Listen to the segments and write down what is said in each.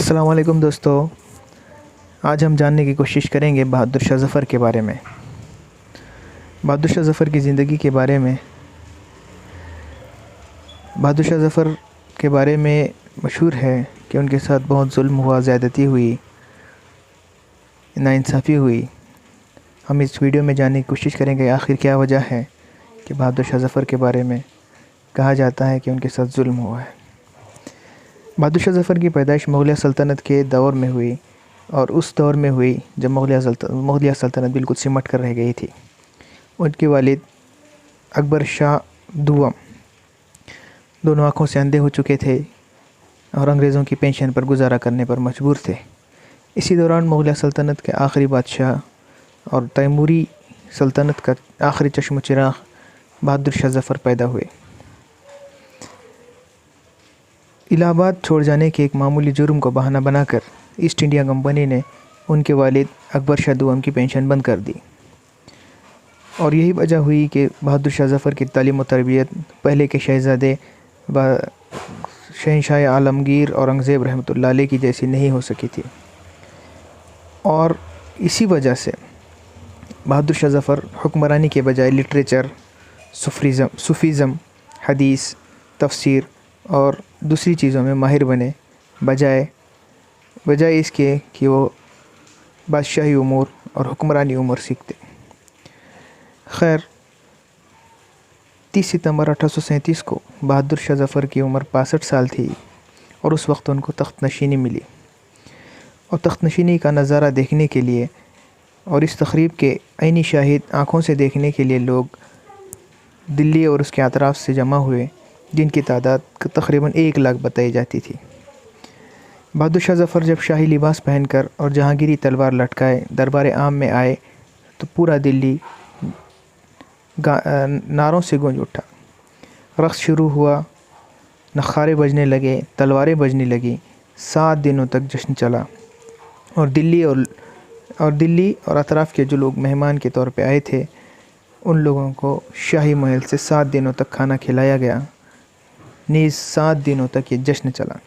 अस्सलाम वालेकुम दोस्तों, आज हम जानने की कोशिश करेंगे बहादुर शाह ज़फ़र के बारे में। बहादुर शाह ज़फ़र की ज़िंदगी के बारे में। बहादुर शाह ज़फ़र के बारे में मशहूर है कि उनके साथ बहुत जुल्म हुआ, ज़्यादती हुई, नाइंसाफ़ी हुई। हम इस वीडियो में जानने की कोशिश करेंगे आखिर क्या वजह है कि बहादुर शाह ज़फ़र के बारे में कहा जाता है कि उनके साथ जुल्म हुआ है। बहादुर शाह ज़फ़र की पैदाइश मुग़लिया सल्तनत के दौर में हुई और उस दौर में हुई जब मुग़लिया सल्तनत बिल्कुल सिमट कर रह गई थी। उनके वालिद अकबर शाह दुआम दोनों आँखों से अंधे हो चुके थे और अंग्रेज़ों की पेंशन पर गुजारा करने पर मजबूर थे। इसी दौरान मुग़लिया सल्तनत के आखिरी बादशाह और तैमूरी सल्तनत का आखिरी चश्म चिराग बहादुर शाह ज़फ़र पैदा हुए। इलाहाबाद छोड़ जाने के एक मामूली जुर्म को बहाना बनाकर ईस्ट इंडिया कंपनी ने उनके वालिद अकबर शाह दुआम की पेंशन बंद कर दी और यही वजह हुई कि बहादुर शाह ज़फ़र की तालीम व तरबियत पहले के शहज़ादे शहंशाह आलमगीर औरंगज़ेब रहमतुल्लाह अलैह की जैसी नहीं हो सकी थी। और इसी वजह से बहादुर शाह ज़फ़र हुक्मरानी के बजाय लिटरेचर, सूफ़ीज़म, हदीस, तफसीर और दूसरी चीज़ों में माहिर बने, बजाय इसके कि वो बादशाही उमूर और हुक्मरानी उमूर सीखते। खैर, 30 सितंबर 1837 को बहादुर शाह ज़फ़र की उम्र 65 साल थी और उस वक्त उनको तख्त नशीनी मिली। और तख्त नशीनी का नज़ारा देखने के लिए और इस तक़रीब के ऐनी शाहिद आँखों से देखने के लिए लोग दिल्ली और उसके अतराफ़ से जमा हुए, जिनकी तादाद तकरीबन 1 लाख बताई जाती थी। बहादुर शाह ज़फ़र जब शाही लिबास पहनकर और जहांगीरी तलवार लटकाए दरबार आम में आए तो पूरा दिल्ली नारों से गूंज उठा। रक़्स शुरू हुआ, नख़ारे बजने लगे, तलवारें बजने लगी। 7 दिनों तक जश्न चला और दिल्ली और अतराफ़ के जो लोग मेहमान के तौर पे आए थे उन लोगों को शाही महल से 7 दिनों तक खाना खिलाया गया। नीज़ 7 दिनों तक ये जश्न चला।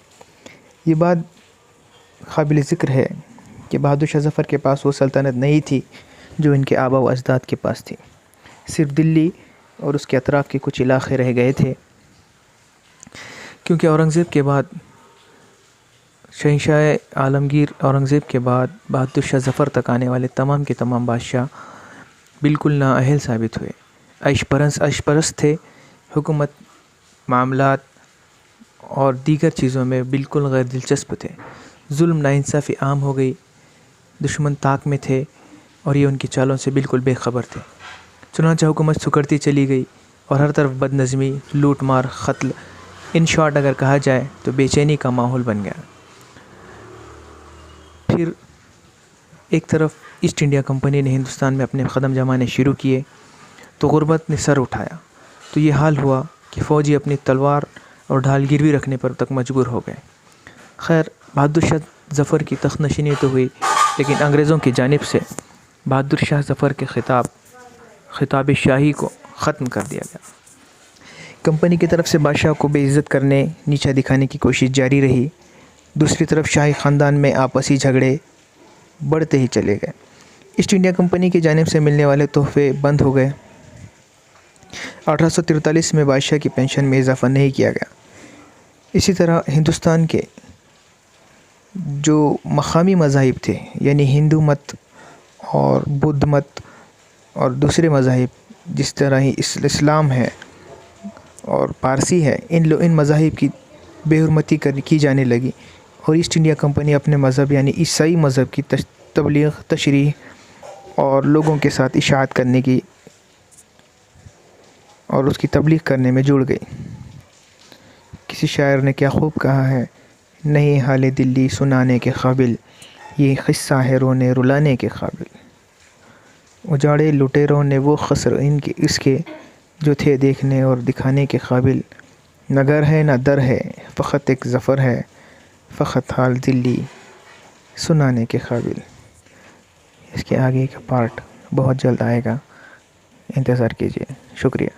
ये बात काबिल ज़िक्र है कि बहादुर शाह ज़फ़र के पास वो सल्तनत नहीं थी जो इनके आबा व अजदाद के पास थी। सिर्फ दिल्ली और उसके अतराफ़ के कुछ इलाक़े रह गए थे, क्योंकि औरंगज़ेब के बाद शहंशाह आलमगीर औरंगज़ेब के बाद बहादुर शाह ज़फ़र तक आने वाले तमाम के तमाम बादशाह बिल्कुल नाअहल साबित हुए। ऐश थे, हुकूमत, मामलात और दीगर चीज़ों में बिल्कुल गैर दिलचस्प थे। जुल्म, नाइंसाफ़ी आम हो गई, दुश्मन ताक में थे और ये उनकी चालों से बिल्कुल बेखबर थे। चुनांचे हुकूमत सुकड़ती चली गई और हर तरफ बदनज़मी, लूट मार, क़त्ल, इन शॉर्ट अगर कहा जाए तो बेचैनी का माहौल बन गया। फिर एक तरफ ईस्ट इंडिया कंपनी ने हिंदुस्तान में अपने कदम जमाने शुरू किए तो गुर्बत ने सर उठाया। तो ये हाल हुआ कि फ़ौजी अपनी तलवार और ढाल गिरवी रखने पर तक मजबूर हो गए। खैर, बहादुर शाह ज़फ़र की तख्त नशीनी तो हुई, लेकिन अंग्रेज़ों की जानिब से बहादुर शाह ज़फ़र के खिताब शाही को ख़त्म कर दिया गया। कंपनी की तरफ से बादशाह को बेइज़्ज़त करने, नीचा दिखाने की कोशिश जारी रही। दूसरी तरफ शाही ख़ानदान में आपसी झगड़े बढ़ते ही चले गए। ईस्ट इंडिया कंपनी की जानिब से मिलने वाले तोहफ़े बंद हो गए। 1843 में बादशाह की पेंशन में इजाफ़ा नहीं किया गया। इसी तरह हिंदुस्तान के जो मक़ामी मज़ाहिब थे, यानी हिंदू मत और बुद्ध मत और दूसरे मज़ाहिब जिस तरह ही इस्लाम है और पारसी है, इन मज़ाहिब की बेहुरमती की जाने लगी और ईस्ट इंडिया कंपनी अपने मज़हब यानी ईसाई मज़हब की तबलीग, तशरीह और लोगों के साथ इशाअत करने की और उसकी तबलीग करने में जुड़ गई। किसी शायर ने क्या खूब कहा है, नहीं हाले दिल्ली सुनाने के काबिल, ये क़िस्सा है रोने रुलाने के काबिल। उजाड़े लुटेरों ने वो क़स्र इनके इसके जो थे देखने और दिखाने के काबिल। न घर है न दर है, फ़क़त एक ज़फ़र है, फ़क़त हाल दिल्ली सुनाने के काबिल। इसके आगे का पार्ट बहुत जल्द आएगा, इंतज़ार कीजिए। शुक्रिया।